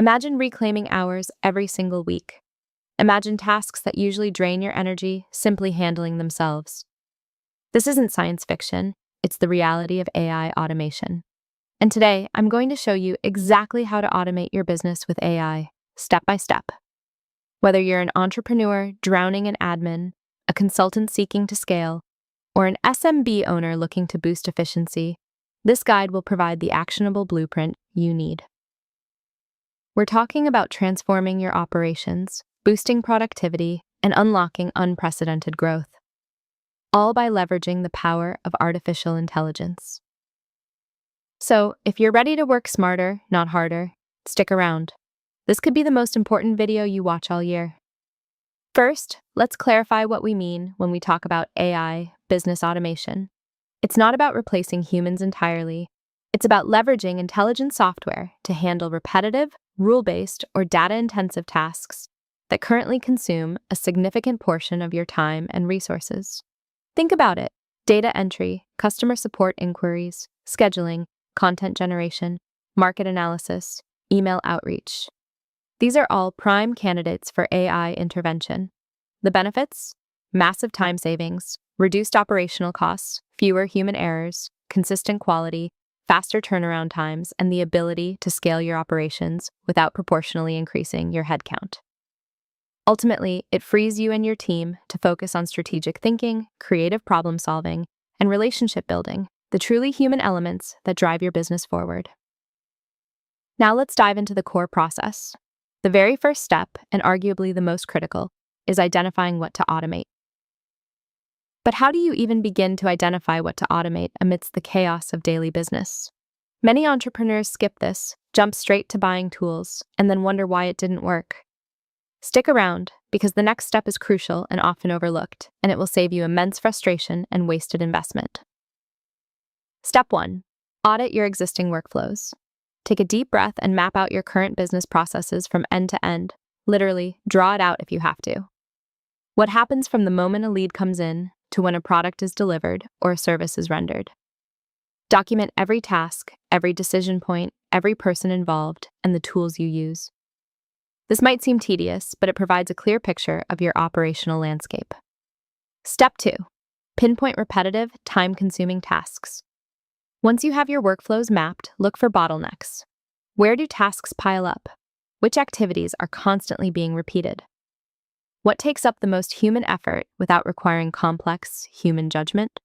Imagine reclaiming hours every single week. Imagine tasks that usually drain your energy simply handling themselves. This isn't science fiction, it's the reality of AI automation. And today, I'm going to show you exactly how to automate your business with AI, step by step. Whether you're an entrepreneur drowning in admin, a consultant seeking to scale, or an SMB owner looking to boost efficiency, this guide will provide the actionable blueprint you need. We're talking about transforming your operations, boosting productivity, and unlocking unprecedented growth, all by leveraging the power of artificial intelligence. So, if you're ready to work smarter, not harder, stick around. This could be the most important video you watch all year. First, let's clarify what we mean when we talk about AI business automation. It's not about replacing humans entirely. It's about leveraging intelligent software to handle repetitive, rule-based, or data-intensive tasks that currently consume a significant portion of your time and resources. Think about it: data entry, customer support inquiries, scheduling, content generation, market analysis, email outreach. These are all prime candidates for AI intervention. The benefits? Massive time savings, reduced operational costs, fewer human errors, consistent quality, faster turnaround times, and the ability to scale your operations without proportionally increasing your headcount. Ultimately, it frees you and your team to focus on strategic thinking, creative problem solving, and relationship building, the truly human elements that drive your business forward. Now let's dive into the core process. The very first step, and arguably the most critical, is identifying what to automate. But how do you even begin to identify what to automate amidst the chaos of daily business? Many entrepreneurs skip this, jump straight to buying tools, and then wonder why it didn't work. Stick around, because the next step is crucial and often overlooked, and it will save you immense frustration and wasted investment. Step 1. Audit your existing workflows. Take a deep breath and map out your current business processes from end to end. Literally, draw it out if you have to. What happens from the moment a lead comes in to when a product is delivered or a service is rendered? Document every task, every decision point, every person involved, and the tools you use. This might seem tedious, but it provides a clear picture of your operational landscape. Step 2. Pinpoint repetitive, time-consuming tasks. Once you have your workflows mapped, look for bottlenecks. Where do tasks pile up? Which activities are constantly being repeated? What takes up the most human effort without requiring complex human judgment?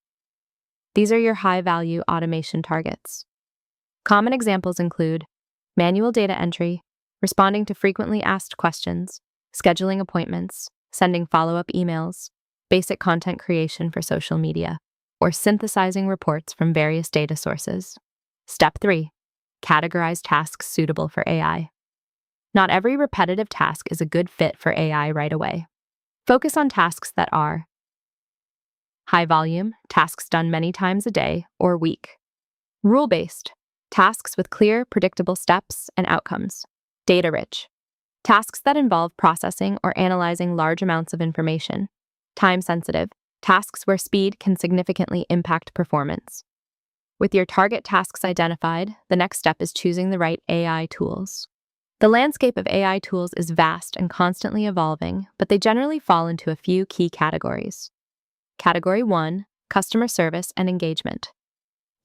These are your high-value automation targets. Common examples include manual data entry, responding to frequently asked questions, scheduling appointments, sending follow-up emails, basic content creation for social media, or synthesizing reports from various data sources. Step 3. Categorize tasks suitable for AI. Not every repetitive task is a good fit for AI right away. Focus on tasks that are high volume, tasks done many times a day or week. Rule-based, tasks with clear, predictable steps and outcomes. Data-rich, tasks that involve processing or analyzing large amounts of information. Time-sensitive, tasks where speed can significantly impact performance. With your target tasks identified, the next step is choosing the right AI tools. The landscape of AI tools is vast and constantly evolving, but they generally fall into a few key categories. Category 1, customer service and engagement.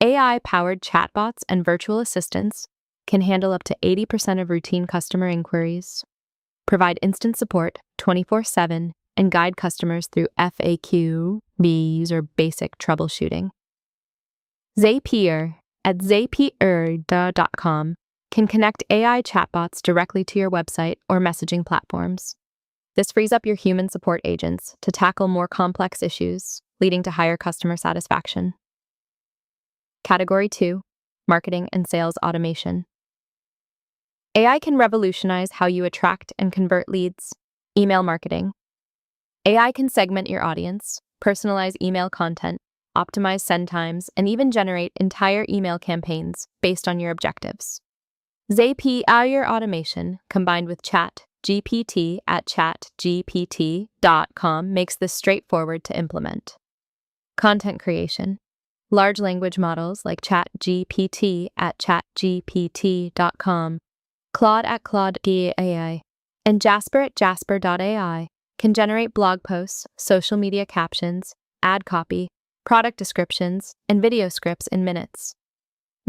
AI-powered chatbots and virtual assistants can handle up to 80% of routine customer inquiries, provide instant support 24/7, and guide customers through FAQs or basic troubleshooting. Zapier at zapier.com can connect AI chatbots directly to your website or messaging platforms. This frees up your human support agents to tackle more complex issues, leading to higher customer satisfaction. Category 2, marketing and sales automation. AI can revolutionize how you attract and convert leads. Email marketing. AI can segment your audience, personalize email content, optimize send times, and even generate entire email campaigns based on your objectives. Zapier automation, combined with ChatGPT at chatgpt.com, makes this straightforward to implement. Content creation. Large language models like ChatGPT at chatgpt.com Claude at Claude.ai, and Jasper at Jasper.ai can generate blog posts, social media captions, ad copy, product descriptions, and video scripts in minutes.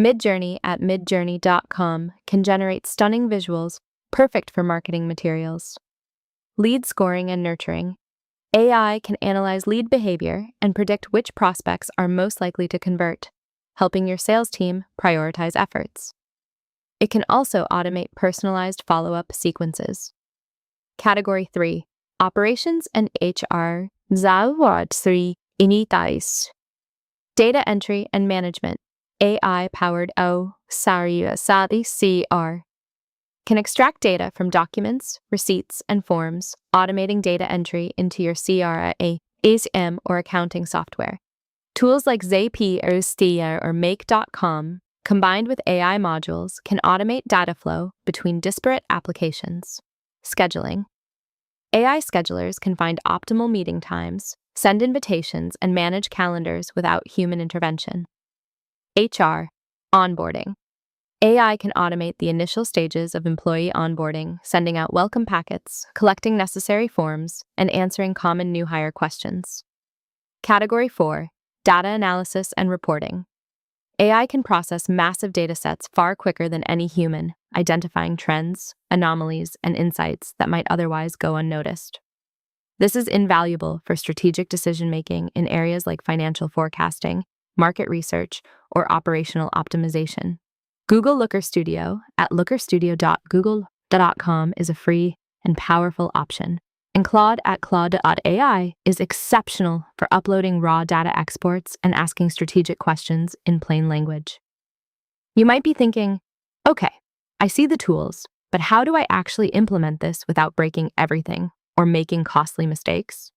Midjourney at midjourney.com can generate stunning visuals perfect for marketing materials. Lead scoring and nurturing. AI can analyze lead behavior and predict which prospects are most likely to convert, helping your sales team prioritize efforts. It can also automate personalized follow-up sequences. Category 3. Operations and HR. Zawad 3. Initais. Data entry and management. AI-powered CR can extract data from documents, receipts, and forms, automating data entry into your CRA, ASM, or accounting software. Tools like Zapier or Make.com, combined with AI modules, can automate data flow between disparate applications. Scheduling. AI schedulers can find optimal meeting times, send invitations, and manage calendars without human intervention. HR. Onboarding. AI can automate the initial stages of employee onboarding, sending out welcome packets, collecting necessary forms, and answering common new hire questions. Category 4. Data analysis and reporting. AI can process massive datasets far quicker than any human, identifying trends, anomalies, and insights that might otherwise go unnoticed. This is invaluable for strategic decision-making in areas like financial forecasting, market research, or operational optimization. Google Looker Studio at lookerstudio.google.com is a free and powerful option, and Claude at Claude.ai is exceptional for uploading raw data exports and asking strategic questions in plain language. You might be thinking, okay, I see the tools, but how do I actually implement this without breaking everything or making costly mistakes?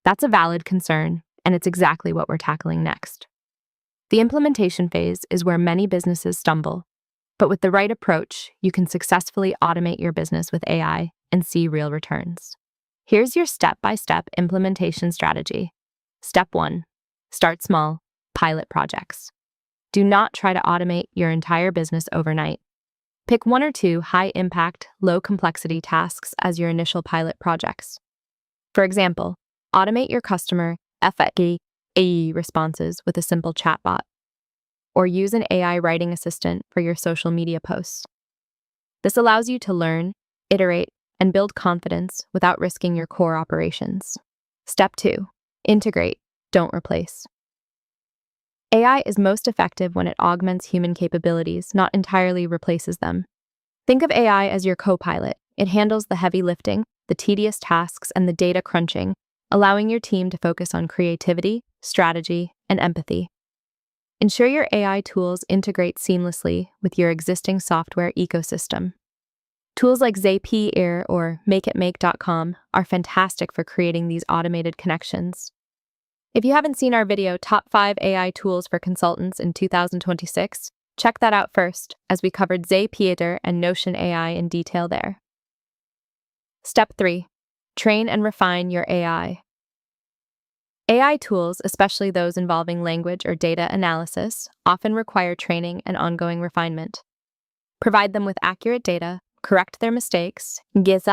That's a valid concern, and it's exactly what we're tackling next. The implementation phase is where many businesses stumble, but with the right approach, you can successfully automate your business with AI and see real returns. Here's your step-by-step implementation strategy. Step 1. Start small, pilot projects. Do not try to automate your entire business overnight. Pick 1 or 2 high-impact, low-complexity tasks as your initial pilot projects. For example, automate your customer AE responses with a simple chatbot, or use an AI writing assistant for your social media posts. This allows you to learn, iterate, and build confidence without risking your core operations. Step 2. Integrate, don't replace. AI is most effective when it augments human capabilities, not entirely replaces them. Think of AI as your co-pilot. It handles the heavy lifting, the tedious tasks, and the data crunching, allowing your team to focus on creativity, strategy, and empathy. Ensure your AI tools integrate seamlessly with your existing software ecosystem. Tools like Zapier or Make.com are fantastic for creating these automated connections. If you haven't seen our video, Top 5 AI Tools for Consultants in 2026, check that out first, as we covered Zapier and Notion AI in detail there. Step 3. Train and refine your AI. AI tools, especially those involving language or data analysis, often require training and ongoing refinement. Provide them with accurate data, correct their mistakes, and give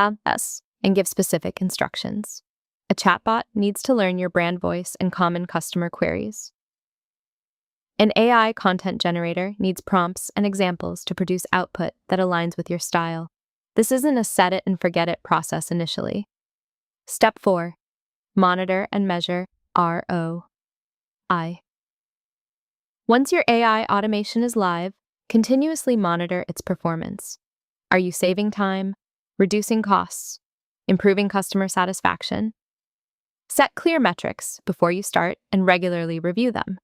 specific instructions. A chatbot needs to learn your brand voice and common customer queries. An AI content generator needs prompts and examples to produce output that aligns with your style. This isn't a set-it-and-forget-it process initially. Step 4. Monitor and measure ROI. Once your AI automation is live, continuously monitor its performance. Are you saving time, reducing costs, improving customer satisfaction? Set clear metrics before you start and regularly review them.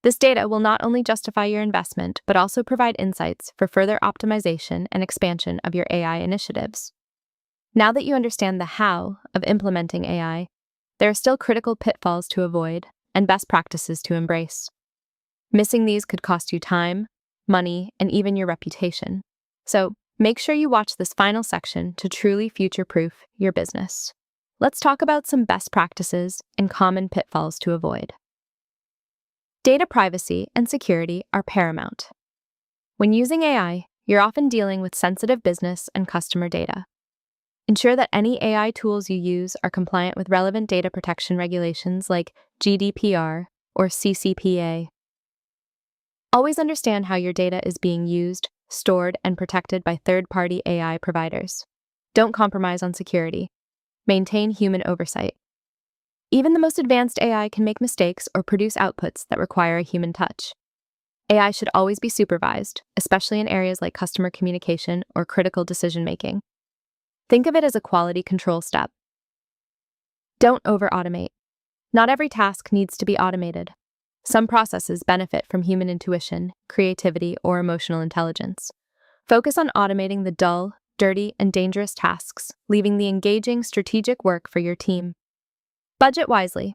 This data will not only justify your investment, but also provide insights for further optimization and expansion of your AI initiatives. Now that you understand the how of implementing AI, there are still critical pitfalls to avoid and best practices to embrace. Missing these could cost you time, money, and even your reputation. So make sure you watch this final section to truly future-proof your business. Let's talk about some best practices and common pitfalls to avoid. Data privacy and security are paramount. When using AI, you're often dealing with sensitive business and customer data. Ensure that any AI tools you use are compliant with relevant data protection regulations like GDPR or CCPA. Always understand how your data is being used, stored, and protected by third-party AI providers. Don't compromise on security. Maintain human oversight. Even the most advanced AI can make mistakes or produce outputs that require a human touch. AI should always be supervised, especially in areas like customer communication or critical decision-making. Think of it as a quality control step. Don't over-automate. Not every task needs to be automated. Some processes benefit from human intuition, creativity, or emotional intelligence. Focus on automating the dull, dirty, and dangerous tasks, leaving the engaging, strategic work for your team. Budget wisely.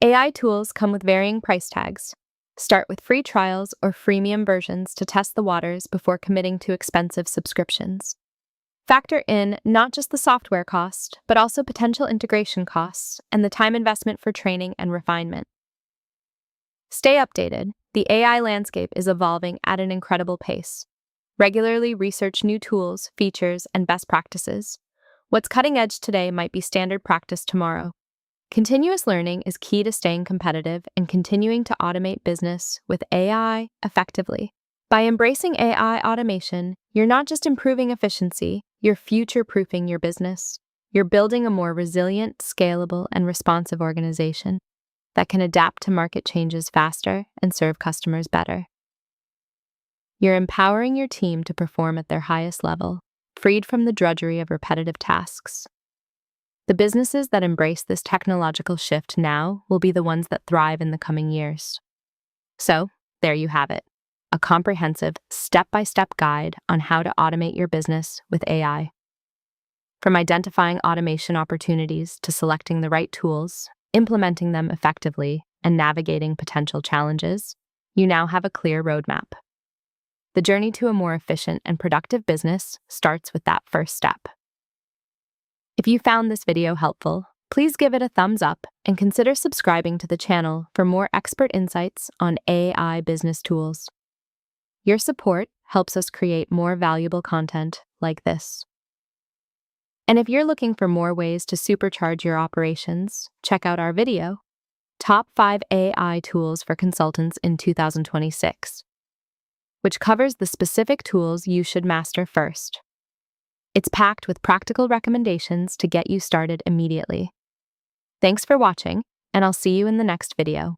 AI tools come with varying price tags. Start with free trials or freemium versions to test the waters before committing to expensive subscriptions. Factor in not just the software cost, but also potential integration costs and the time investment for training and refinement. Stay updated. The AI landscape is evolving at an incredible pace. Regularly research new tools, features, and best practices. What's cutting edge today might be standard practice tomorrow. Continuous learning is key to staying competitive and continuing to automate business with AI effectively. By embracing AI automation, you're not just improving efficiency, you're future-proofing your business. You're building a more resilient, scalable, and responsive organization that can adapt to market changes faster and serve customers better. You're empowering your team to perform at their highest level, freed from the drudgery of repetitive tasks. The businesses that embrace this technological shift now will be the ones that thrive in the coming years. So, there you have it, a comprehensive, step-by-step guide on how to automate your business with AI. From identifying automation opportunities to selecting the right tools, implementing them effectively, and navigating potential challenges, you now have a clear roadmap. The journey to a more efficient and productive business starts with that first step. If you found this video helpful, please give it a thumbs up and consider subscribing to the channel for more expert insights on AI business tools. Your support helps us create more valuable content like this. And if you're looking for more ways to supercharge your operations, check out our video, Top 5 AI Tools for Consultants in 2026, which covers the specific tools you should master first. It's packed with practical recommendations to get you started immediately. Thanks for watching, and I'll see you in the next video.